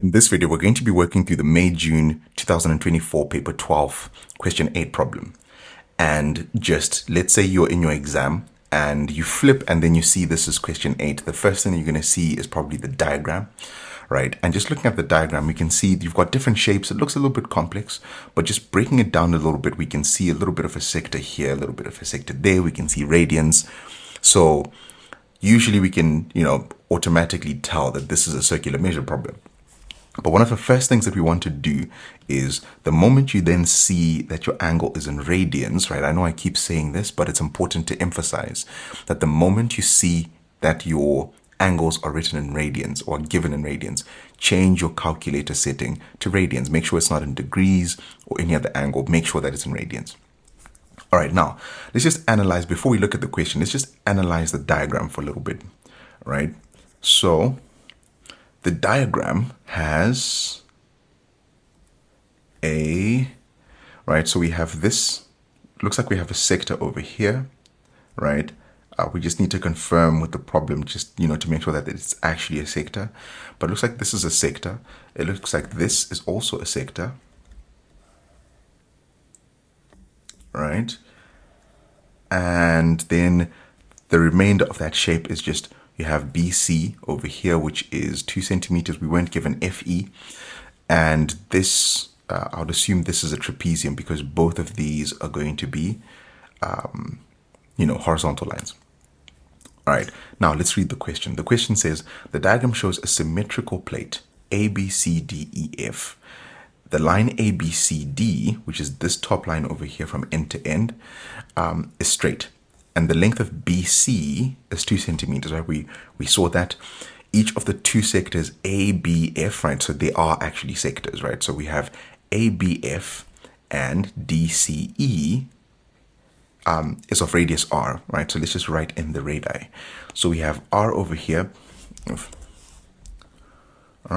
In this video, we're going to be working through the May-June 2024 paper 12 question 8 problem. And just let's say you're in your exam and you flip and then you see this is question 8. The first thing you're going to see is probably the diagram, right? And just looking at the diagram, we can see you've got different shapes. It looks a little bit complex, but just breaking it down a little bit, we can see a little bit of a sector here, a little bit of a sector there. We can see radians. So usually we can, automatically tell that this is a circular measure problem. But one of the first things that we want to do is the moment you then see that your angle is in radians, right? I know I keep saying this, but it's important to emphasize that the moment you see that your angles are written in radians or given in radians, change your calculator setting to radians. Make sure it's not in degrees or any other angle. Make sure that it's in radians. All right, now let's just analyze, before we look at the question, let's just analyze the diagram for a little bit, right? So the diagram has so we have this, looks like we have a sector over here, right? We just need to confirm with the problem, just, to make sure that it's actually a sector. But it looks like this is a sector. It looks like this is also a sector, right? And then the remainder of that shape is just, you have BC over here, which is 2 centimeters. We weren't given FE. And this, I would assume this is a trapezium because both of these are going to be, horizontal lines. All right, now let's read the question. The question says, the diagram shows a symmetrical plate, ABCDEF. The line ABCD, which is this top line over here from end to end, is straight. And the length of BC is 2 centimeters, right? We saw that each of the two sectors ABF, right? So they are actually sectors, right? So we have ABF and DCE is of radius R, right? So let's just write in the radii. So we have R over here. All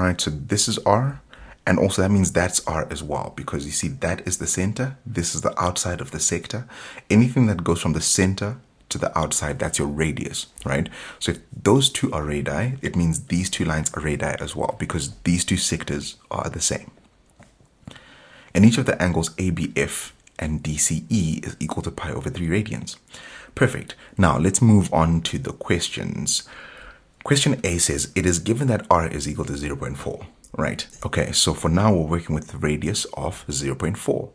right, so this is R. And also that means that's R as well, because you see that is the center. This is the outside of the sector. Anything that goes from the center to the outside, that's your radius, right? So if those two are radii, it means these two lines are radii as well, because these two sectors are the same. And each of the angles ABF and DCE is equal to pi over 3 radians. Perfect. Now let's move on to the questions. Question A says, it is given that R is equal to 0.4. Right. Okay. So for now, we're working with the radius of 0.4.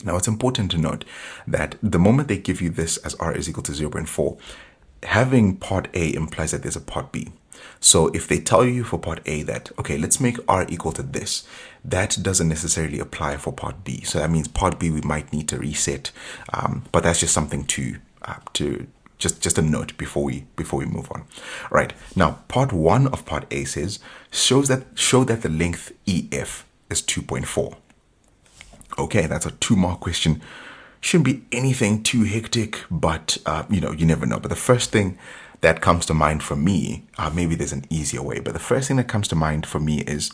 Now, it's important to note that the moment they give you this as R is equal to 0.4, having part A implies that there's a part B. So if they tell you for part A that, okay, let's make R equal to this, that doesn't necessarily apply for part B. So that means part B, we might need to reset. But that's just something to just a note before we move on. All right, now part 1 of part A says show that the length EF is 2.4. Okay, that's a 2-mark question. Shouldn't be anything too hectic, but you never know. But the first thing that comes to mind for me, maybe there's an easier way, but the first thing that comes to mind for me is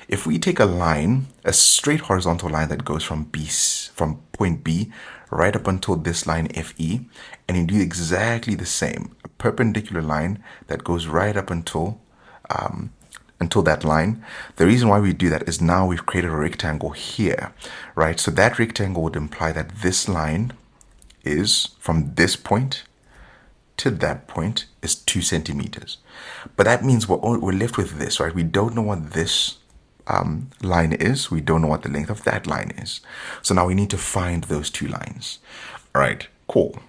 if we take a line, a straight horizontal line that goes from point B right up until this line FE, and you do exactly the same, a perpendicular line that goes right up until that line. The reason why we do that is now we've created a rectangle here, right? So that rectangle would imply that this line is from this point to that point is 2 centimeters. But that means we're left with this, right? We don't know what this line is. We don't know what the length of that line is. So now we need to find those two lines. All right, cool.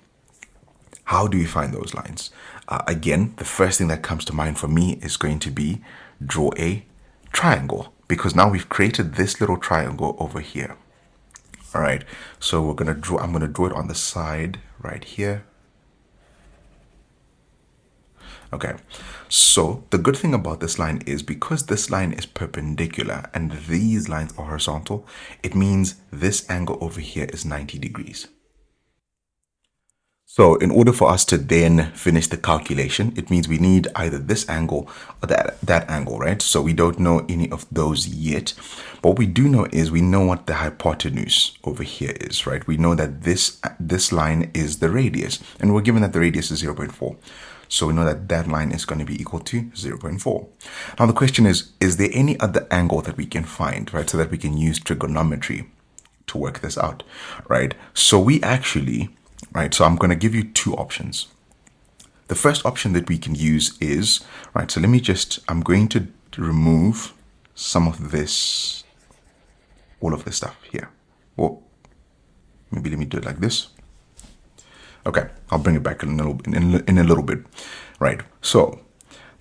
How do we find those lines? Again, the first thing that comes to mind for me is going to be draw a triangle, because now we've created this little triangle over here. All right, so I'm going to draw it on the side right here. Okay, so the good thing about this line is because this line is perpendicular and these lines are horizontal, it means this angle over here is 90 degrees. So in order for us to then finish the calculation, it means we need either this angle or that angle, right? So we don't know any of those yet. But what we do know is we know what the hypotenuse over here is, right? We know that this line is the radius, and we're given that the radius is 0.4. So we know that that line is going to be equal to 0.4. Now the question is there any other angle that we can find, right? So that we can use trigonometry to work this out, right? So we actually, right, so I'm going to give you two options. The first option that we can use is, right, so I'm going to remove some of this, all of this stuff here. Well, maybe let me do it like this. Okay, I'll bring it back in a little bit, right? So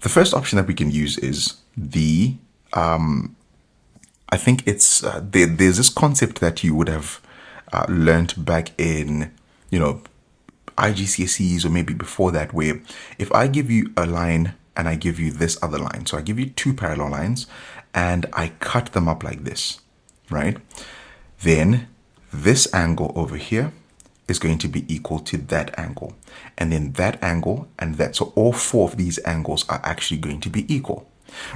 the first option that we can use is the, I think it's, there's this concept that you would have learned back in, IGCSEs or maybe before that, where if I give you a line and I give you this other line, so I give you two parallel lines and I cut them up like this, right? Then this angle over here is going to be equal to that angle, and then that angle and that. So all four of these angles are actually going to be equal,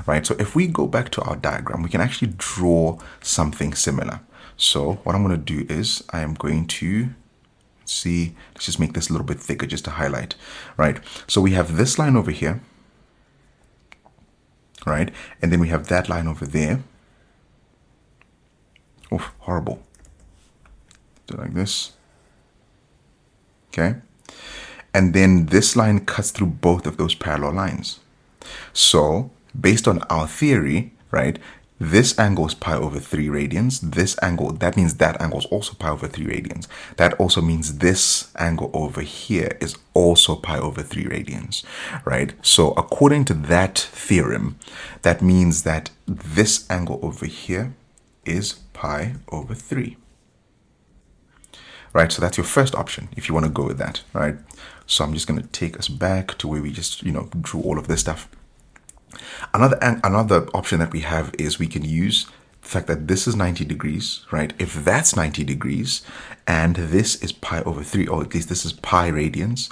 right? So if we go back to our diagram, we can actually draw something similar. So what I'm going to do is I am going to see, let's just make this a little bit thicker just to highlight, right? So we have this line over here, right? And then we have that line over there. Oh, horrible. Do it like this. Okay. And then this line cuts through both of those parallel lines. So based on our theory, right, this angle is pi over 3 radians. This angle, that means that angle is also pi over 3 radians. That also means this angle over here is also pi over 3 radians, right? So according to that theorem, that means that this angle over here is pi over 3. Right, so that's your first option if you want to go with that, right? So I'm just going to take us back to where we just, drew all of this stuff. Another option that we have is we can use the fact that this is 90 degrees, right? If that's 90 degrees and this is pi over 3, or at least this is pi radians,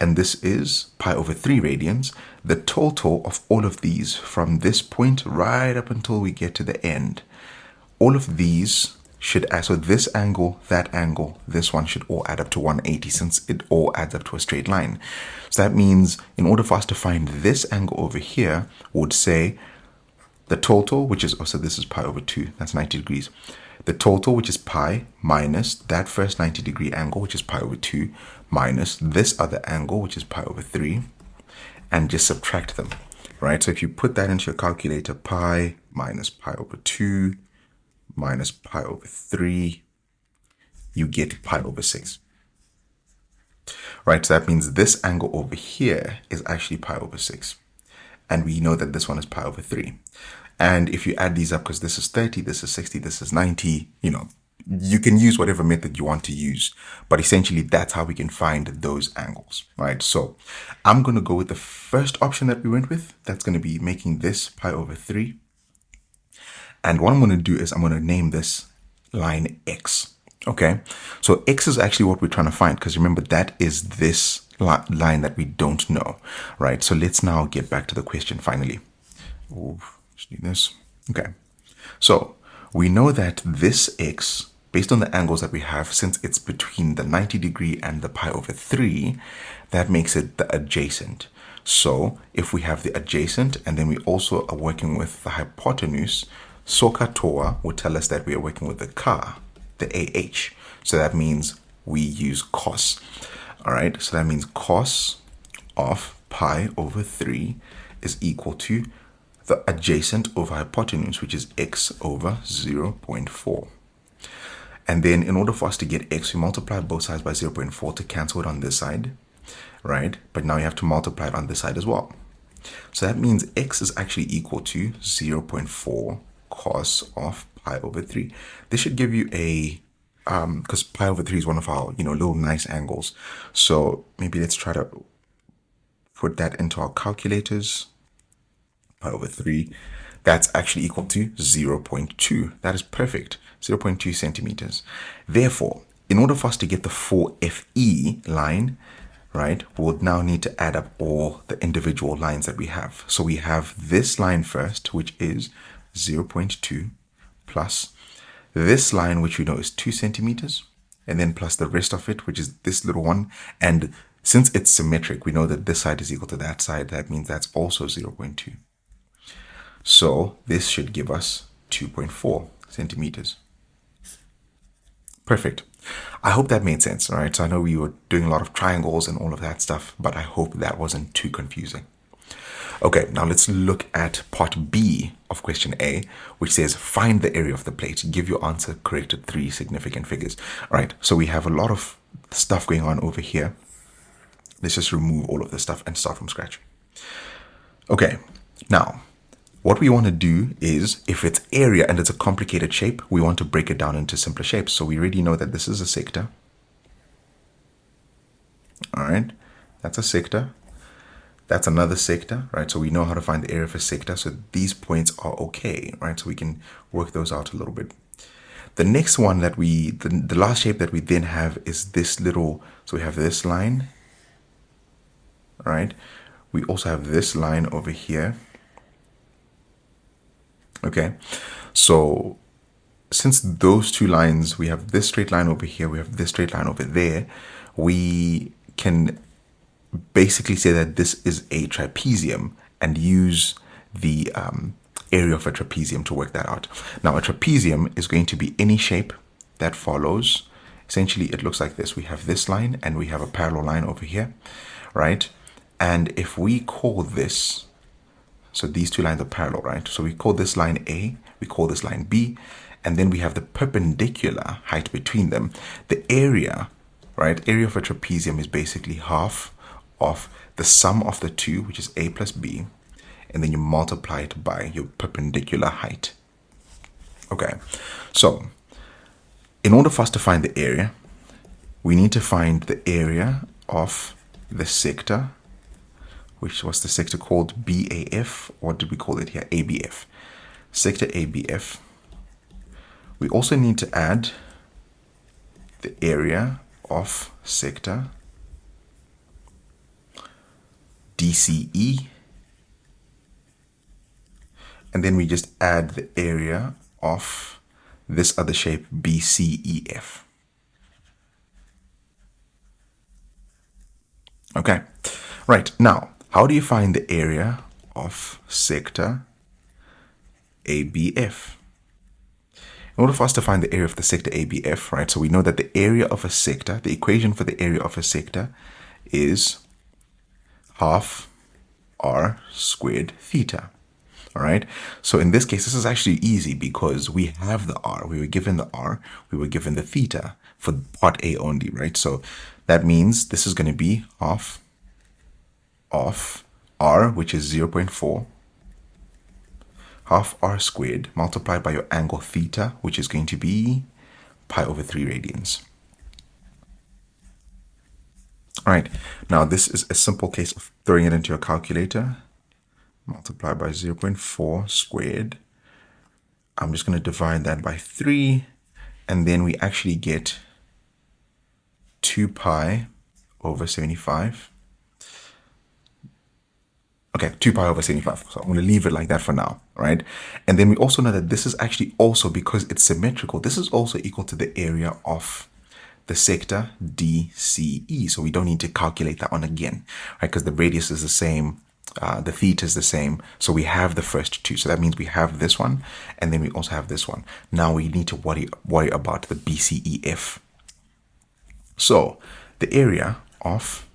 and this is pi over 3 radians, the total of all of these from this point right up until we get to the end, all of these should add, so this angle, that angle, this one should all add up to 180 since it all adds up to a straight line. So that means in order for us to find this angle over here, we would say the total, which is, so this is pi over 2, that's 90 degrees. The total, which is pi, minus that first 90 degree angle, which is pi over 2, minus this other angle, which is pi over 3, and just subtract them, right? So if you put that into your calculator, pi minus pi over 2, minus pi over 3, you get pi over 6. Right, so that means this angle over here is actually pi over 6. And we know that this one is pi over 3. And if you add these up, because this is 30, this is 60, this is 90, you can use whatever method you want to use. But essentially, that's how we can find those angles, right? So I'm going to go with the first option that we went with. That's going to be making this pi over 3. And what I'm going to do is I'm going to name this line X. Okay, so X is actually what we're trying to find, because remember that is this line that we don't know, right? So let's now get back to the question finally. Let's do this. Okay, so we know that this X, based on the angles that we have, since it's between the 90 degree and the pi over 3, that makes it the adjacent. So if we have the adjacent and then we also are working with the hypotenuse, SOHCAHTOA would tell us that we are working with the CAH, the AH. So that means we use cos. All right, so that means cos of pi over 3 is equal to the adjacent over hypotenuse, which is x over 0.4. And then in order for us to get x, we multiply both sides by 0.4 to cancel it on this side, right? But now you have to multiply it on this side as well. So that means x is actually equal to 0.4 cos of pi over 3. This should give you a, because pi over 3 is one of our, little nice angles. So maybe let's try to put that into our calculators. Pi over 3, that's actually equal to 0.2. That is perfect, 0.2 centimeters. Therefore, in order for us to get the full FE line, right, we'll now need to add up all the individual lines that we have. So we have this line first, which is 0.2, plus this line, which we know is 2 centimeters, and then plus the rest of it, which is this little one. And Since it's symmetric, we know that this side is equal to that side. That means that's also 0.2. So this should give us 2.4 centimeters. Perfect. I hope that made sense. All right. So I know we were doing a lot of triangles and all of that stuff, but I hope that wasn't too confusing. Okay, now let's look at part B of question A, which says find the area of the plate. Give your answer correct at 3 significant figures. All right, so we have a lot of stuff going on over here. Let's just remove all of this stuff and start from scratch. Okay, now what we want to do is, if it's area and it's a complicated shape, we want to break it down into simpler shapes. So we already know that this is a sector. All right, that's a sector. That's another sector, right? So we know how to find the area of a sector. So these points are okay, right? So we can work those out a little bit. The next one that the last shape that we then have is this little, so we have this line, right? We also have this line over here. Okay, so since those two lines, we have this straight line over here, we have this straight line over there, we can basically say that this is a trapezium and use the area of a trapezium to work that out. Now, a trapezium is going to be any shape that follows. Essentially, it looks like this. We have this line and we have a parallel line over here, right? And if we call this, so these two lines are parallel, right? So we call this line A, we call this line B, and then we have the perpendicular height between them. The area, right? Area of a trapezium is basically half of the sum of the two, which is A plus B, and then you multiply it by your perpendicular height. Okay, so in order for us to find the area, we need to find the area of the sector, which was the sector called BAF. What did we call it here? ABF. Sector ABF. We also need to add the area of sector DCE, and then we just add the area of this other shape BCEF. Okay, right, now how do you find the area of sector ABF? In order for us to find the area of the sector ABF, right, so we know that the area of a sector, the equation for the area of a sector is half r squared theta. All right, so in this case, this is actually easy because we have the r, we were given the r, we were given the theta for part A only, right? So that means this is going to be half of r, which is 0.4, half r squared multiplied by your angle theta, which is going to be pi over 3 radians. All right, now this is a simple case of throwing it into your calculator. Multiply by 0.4 squared. I'm just going to divide that by 3, and then we actually get 2 pi over 75. Okay, 2 pi over 75. So I'm going to leave it like that for now, right? And then we also know that this is actually also, because it's symmetrical, this is also equal to the area of the sector DCE. So we don't need to calculate that one again, right? Because the radius is the same, the theta is the same. So we have the first two. So that means we have this one, and then we also have this one. Now we need to worry about the BCEF. So the area of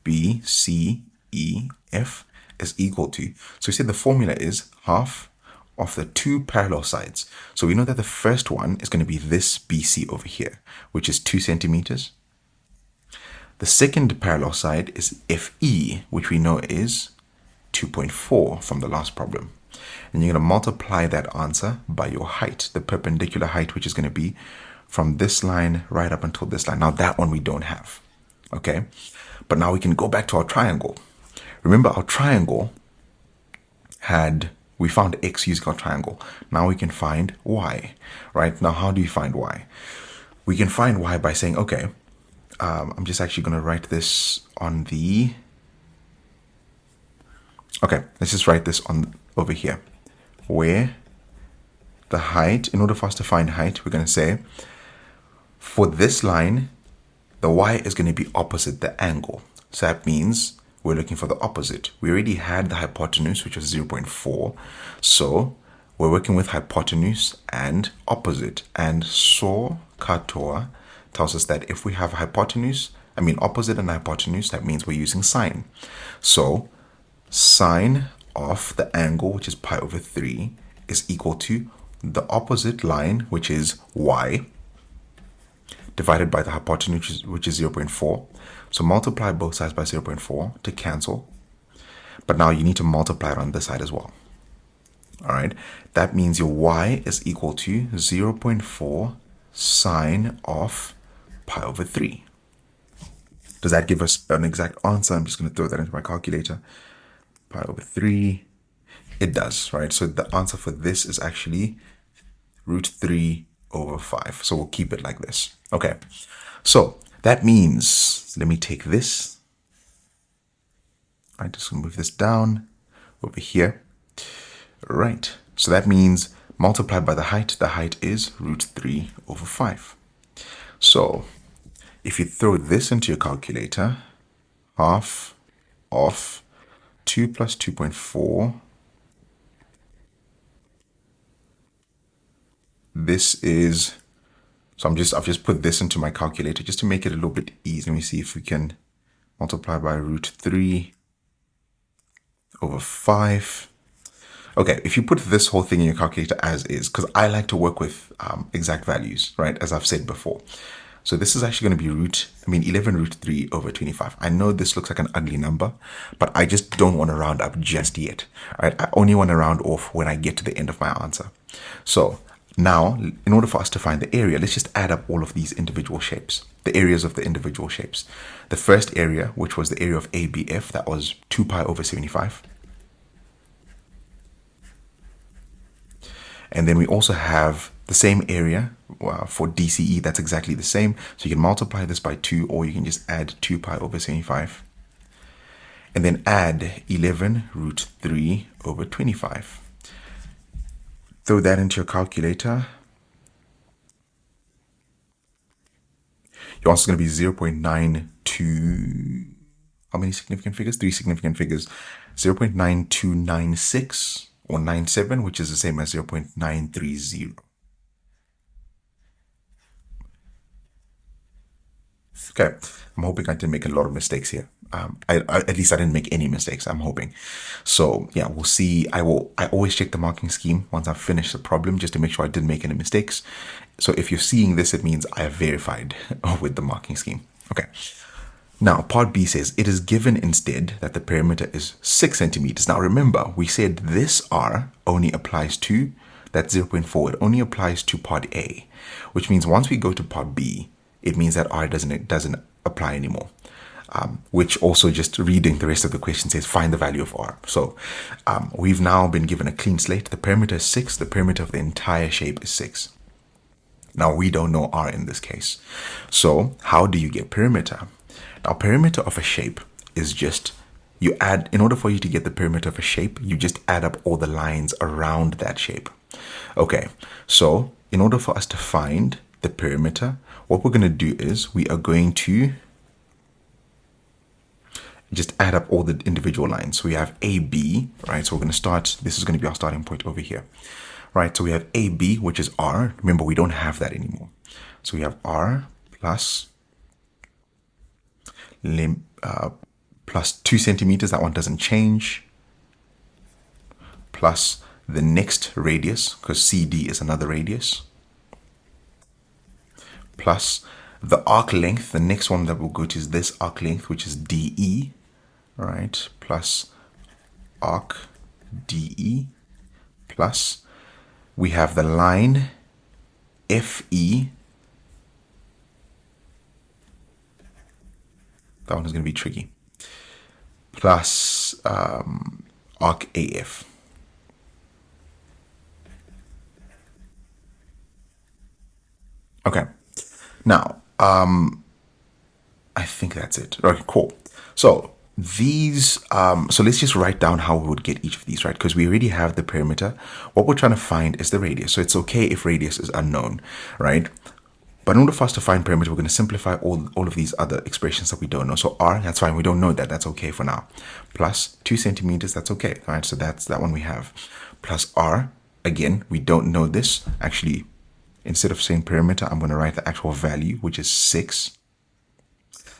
BCEF is equal to, so we said the formula is half of the two parallel sides. So we know that the first one is going to be this BC over here, which is 2 centimeters. The second parallel side is FE, which we know is 2.4 from the last problem. And you're going to multiply that answer by your height, the perpendicular height, which is going to be from this line right up until this line. Now that one we don't have, okay? But now we can go back to our triangle. Remember, our triangle we found x using our triangle. Now we can find y, right? Now, how do you find y? We can find y by saying, okay, I'm just actually going to write this on the, okay, let's just write this on over here, where the height, in order for us to find height, we're going to say, for this line, the y is going to be opposite the angle. So that means we're looking for the opposite. We already had the hypotenuse, which was 0.4. So we're working with hypotenuse and opposite. And so katoa tells us that if we have opposite and hypotenuse, that means we're using sine. So sine of the angle, which is pi over 3, is equal to the opposite line, which is y, divided by the hypotenuse, which is 0.4. So multiply both sides by 0.4 to cancel. But now you need to multiply it on this side as well. All right. That means your y is equal to 0.4 sine of pi over 3. Does that give us an exact answer? I'm just going to throw that into my calculator. Pi over 3. It does, right? So the answer for this is actually root 3 over 5. So we'll keep it like this. Okay. So that means, let me take this. I just move this down over here. Right. So that means multiplied by the height is root 3 over 5. So if you throw this into your calculator, half of 2 plus 2.4, this is, so I've just put this into my calculator just to make it a little bit easy. Let me see if we can multiply by root 3 over 5. Okay, if you put this whole thing in your calculator as is, because I like to work with exact values, right, as I've said before. So this is actually going to be 11 root 3 over 25. I know this looks like an ugly number, but I just don't want to round up just yet. All right, I only want to round off when I get to the end of my answer. So now, in order for us to find the area, let's just add up all of these individual shapes, the areas of the individual shapes. The first area, which was the area of ABF, that was 2 pi over 75. And then we also have the same area for DCE, that's exactly the same. So you can multiply this by 2, or you can just add 2 pi over 75. And then add 11 root 3 over 25. Throw that into your calculator. Your answer is going to be 0.92. How many significant figures? 3 significant figures. 0.9296 or 97, which is the same as 0.930. Okay, I'm hoping I didn't make a lot of mistakes here. At least I didn't make any mistakes, I'm hoping. So yeah, we'll see. I always check the marking scheme once I've finished the problem just to make sure I didn't make any mistakes. So if you're seeing this, it means I have verified with the marking scheme. Okay. Now, part B says it is given instead that the perimeter is 6 centimeters. Now remember, we said this R only applies to, that 0.4, it only applies to part A, which means once we go to part B, it means that R doesn't apply anymore. Which also, just reading the rest of the question, says find the value of R. So we've now been given a clean slate. The perimeter is 6. The perimeter of the entire shape is 6. Now we don't know R in this case. So how do you get perimeter? Now perimeter of a shape is just, you add, in order for you to get the perimeter of a shape, you just add up all the lines around that shape. Okay, so in order for us to find the perimeter, what we're going to do is we are going to just add up all the individual lines. So we have AB, right? So we're going to start, this is going to be our starting point over here, right? So we have AB, which is R. Remember, we don't have that anymore. So we have R plus 2 centimeters. That one doesn't change. Plus the next radius, because CD is another radius. Plus the arc length, the next one that we'll go to is this arc length, which is DE, right? Plus arc DE, plus we have the line FE. That one is going to be tricky. Plus arc AF. Okay. Now, I think that's it. Okay, cool. So these, so let's just write down how we would get each of these, right? Because we already have the perimeter. What we're trying to find is the radius. So it's okay if radius is unknown, right? But in order for us to find perimeter, we're going to simplify all of these other expressions that we don't know. So r, that's fine. We don't know that. That's okay for now. Plus 2 centimeters, that's okay. All right, so that's that one we have. Plus r, again, we don't know this. Actually, instead of saying perimeter, I'm going to write the actual value, which is 6.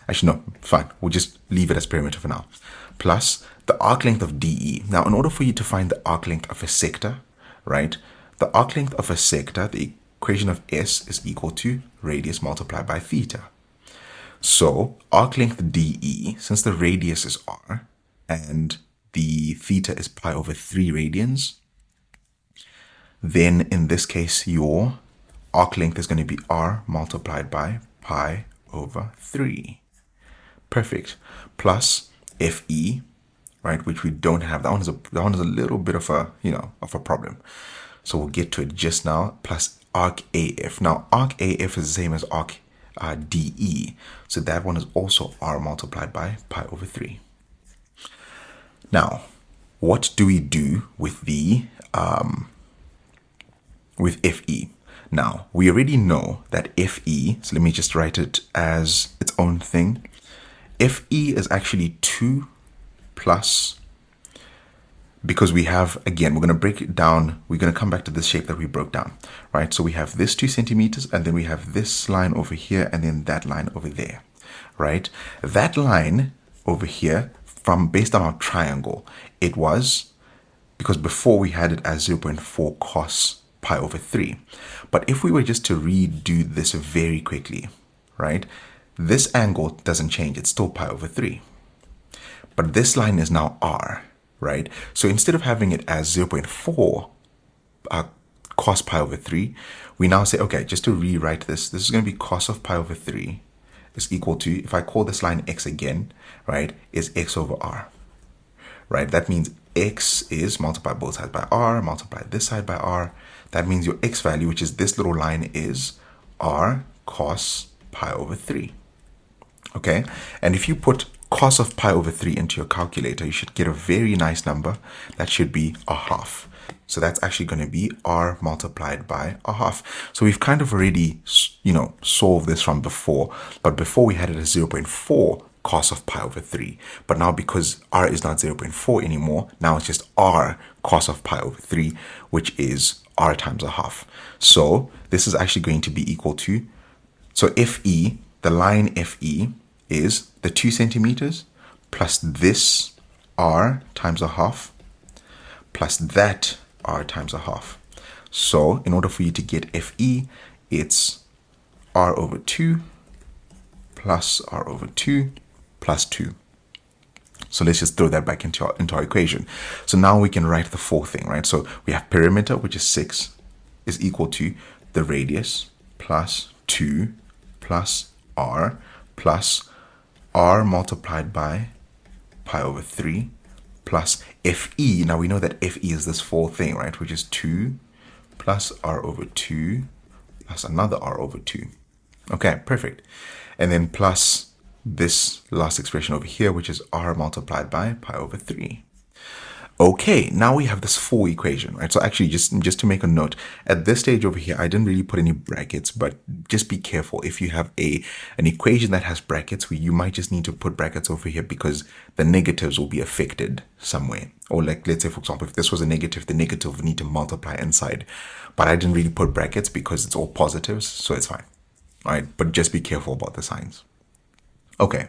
Actually, no, fine. We'll just leave it as perimeter for now. Plus the arc length of DE. Now, in order for you to find the arc length of a sector, right, the arc length of a sector, the equation of S is equal to radius multiplied by theta. So arc length DE, since the radius is r and the theta is pi over 3 radians, then in this case, your arc length is going to be r multiplied by pi over 3. Perfect. Plus FE, right, which we don't have. That one is a little bit of a, of a problem. So we'll get to it just now. Plus arc AF. Now arc AF is the same as arc DE. So that one is also r multiplied by pi over 3. Now, what do we do with the with FE? Now, we already know that FE, so let me just write it as its own thing. FE is actually 2 plus, because we have, again, we're going to break it down. We're going to come back to this shape that we broke down, right? So we have this 2 centimeters, and then we have this line over here, and then that line over there, right? That line over here, based on our triangle, it was, because before we had it as 0.4 cos pi over 3. But if we were just to redo this very quickly, right? This angle doesn't change. It's still pi over 3. But this line is now r, right? So instead of having it as 0.4 cos pi over 3, we now say, okay, just to rewrite this, this is going to be cos of pi over 3 is equal to, if I call this line x again, right, is x over r, right? That means x is multiply both sides by r, multiply this side by r. That means your x value, which is this little line, is r cos pi over 3. Okay, and if you put cos of pi over 3 into your calculator, you should get a very nice number. That should be a half. So that's actually going to be r multiplied by a half. So we've kind of already, solved this from before, but before we had it as 0.4 cos of pi over 3. But now because r is not 0.4 anymore, now it's just r cos of pi over 3, which is r times a half. So this is actually going to be equal to, so FE, the line FE is the 2 centimeters plus this r times a half plus that r times a half. So in order for you to get FE, it's r over 2 plus r over 2 plus 2. So let's just throw that back into our equation. So now we can write the full thing, right? So we have perimeter, which is 6, is equal to the radius plus 2 plus r multiplied by pi over 3 plus FE. Now we know that FE is this full thing, right? Which is 2 plus r over 2 plus another r over 2. Okay, perfect. And then plus this last expression over here, which is r multiplied by pi over 3. Okay, now we have this full equation, right? So actually, just to make a note, at this stage over here, I didn't really put any brackets, but just be careful. If you have an equation that has brackets, you might just need to put brackets over here because the negatives will be affected somewhere. Or like, let's say, for example, if this was a negative, the negative would need to multiply inside. But I didn't really put brackets because it's all positives, so it's fine. All right, but just be careful about the signs. Okay,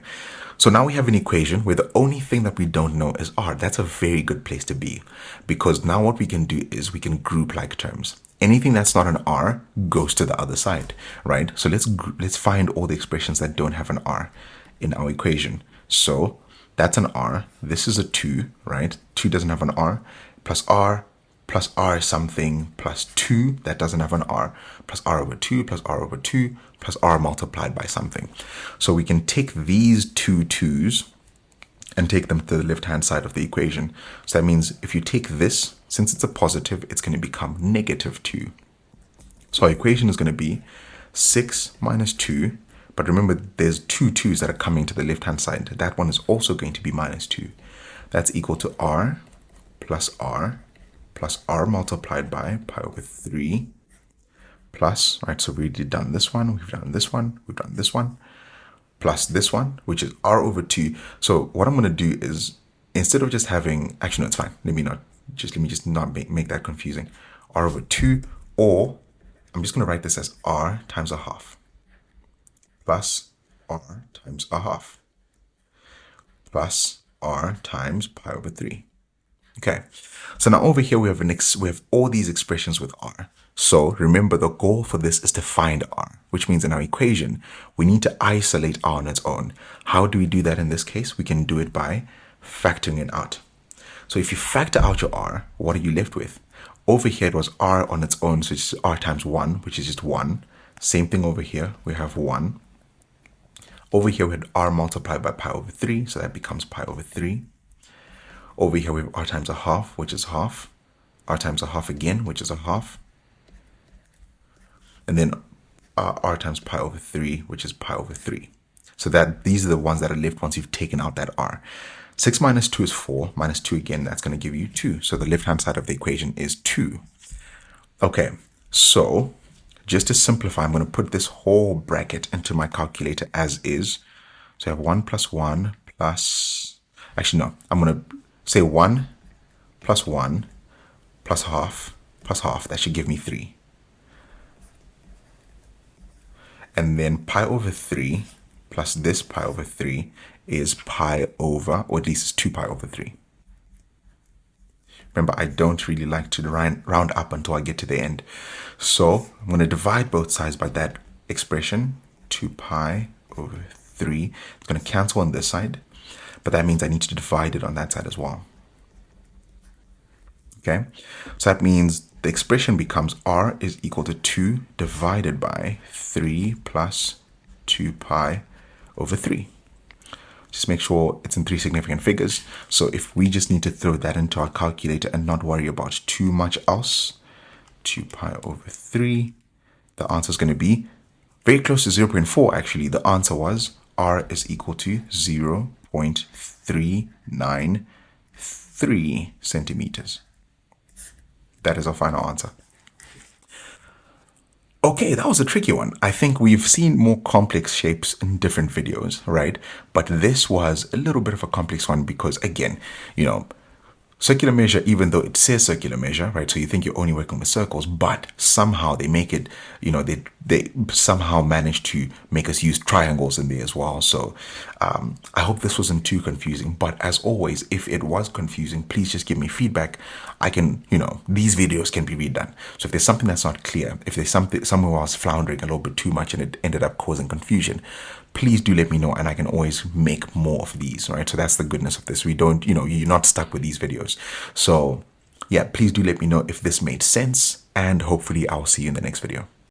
so now we have an equation where the only thing that we don't know is r. That's a very good place to be, because now what we can do is we can group like terms. Anything that's not an r goes to the other side, right? So let's find all the expressions that don't have an r in our equation. So that's an r. This is a 2, right? 2 doesn't have an r. Plus r something plus 2 that doesn't have an r, plus r over 2 plus r over 2 plus r multiplied by something. So we can take these two 2's and take them to the left hand side of the equation. So that means if you take this, since it's a positive, it's going to become negative 2. So our equation is going to be 6 minus 2, but remember there's two 2's that are coming to the left hand side. That one is also going to be minus 2. That's equal to r plus r multiplied by pi over 3 plus, right? So we've done this one, we've done this one, we've done this one, plus this one, which is r over 2. So what I'm going to do is, instead of just having, actually, no, it's fine. Let me just not make that confusing. R over 2, or I'm just going to write this as r times a half, plus r times a half, plus r times pi over 3. Okay, so now over here we have all these expressions with r. So remember, the goal for this is to find r, which means in our equation we need to isolate r on its own. How do we do that in this case? We can do it by factoring it out. So if you factor out your r, what are you left with? Over here it was r on its own, so it's r times 1, which is just 1. Same thing over here, we have 1. Over here we had r multiplied by pi over 3, so that becomes pi over 3. Over here we have r times a half, which is half. R times a half again, which is a half. And then r times pi over 3, which is pi over 3. So that these are the ones that are left once you've taken out that r. 6 minus 2 is 4. Minus 2 again, that's going to give you 2. So the left-hand side of the equation is 2. Okay, so just to simplify, I'm going to put this whole bracket into my calculator as is. So I have 1 plus 1 plus... Actually, no. I'm going to say 1 plus half plus half. That should give me 3. And then pi over 3 plus this pi over 3 is pi over, or at least it's 2 pi over 3. Remember, I don't really like to round up until I get to the end. So I'm going to divide both sides by that expression, 2 pi over 3. It's going to cancel on this side, but that means I need to divide it on that side as well. Okay, so that means the expression becomes r is equal to 2 divided by 3 plus 2 pi over 3. Just make sure it's in 3 significant figures. So if we just need to throw that into our calculator and not worry about too much else, 2 pi over 3, the answer is going to be very close to 0.4. Actually, the answer was r is equal to 0.393 centimeters. That is our final answer. Okay, that was a tricky one. I think we've seen more complex shapes in different videos, right? But this was a little bit of a complex one because, again, circular measure, even though it says circular measure, right? So you think you're only working with circles, but somehow they make it, they somehow manage to make us use triangles in there as well. So I hope this wasn't too confusing, but as always, if it was confusing, please just give me feedback. I can, these videos can be redone. So if there's something that's not clear, if there's somewhere where I was floundering a little bit too much and it ended up causing confusion, please do let me know and I can always make more of these, right? So that's the goodness of this. We don't, you're not stuck with these videos. So yeah, please do let me know if this made sense and hopefully I'll see you in the next video.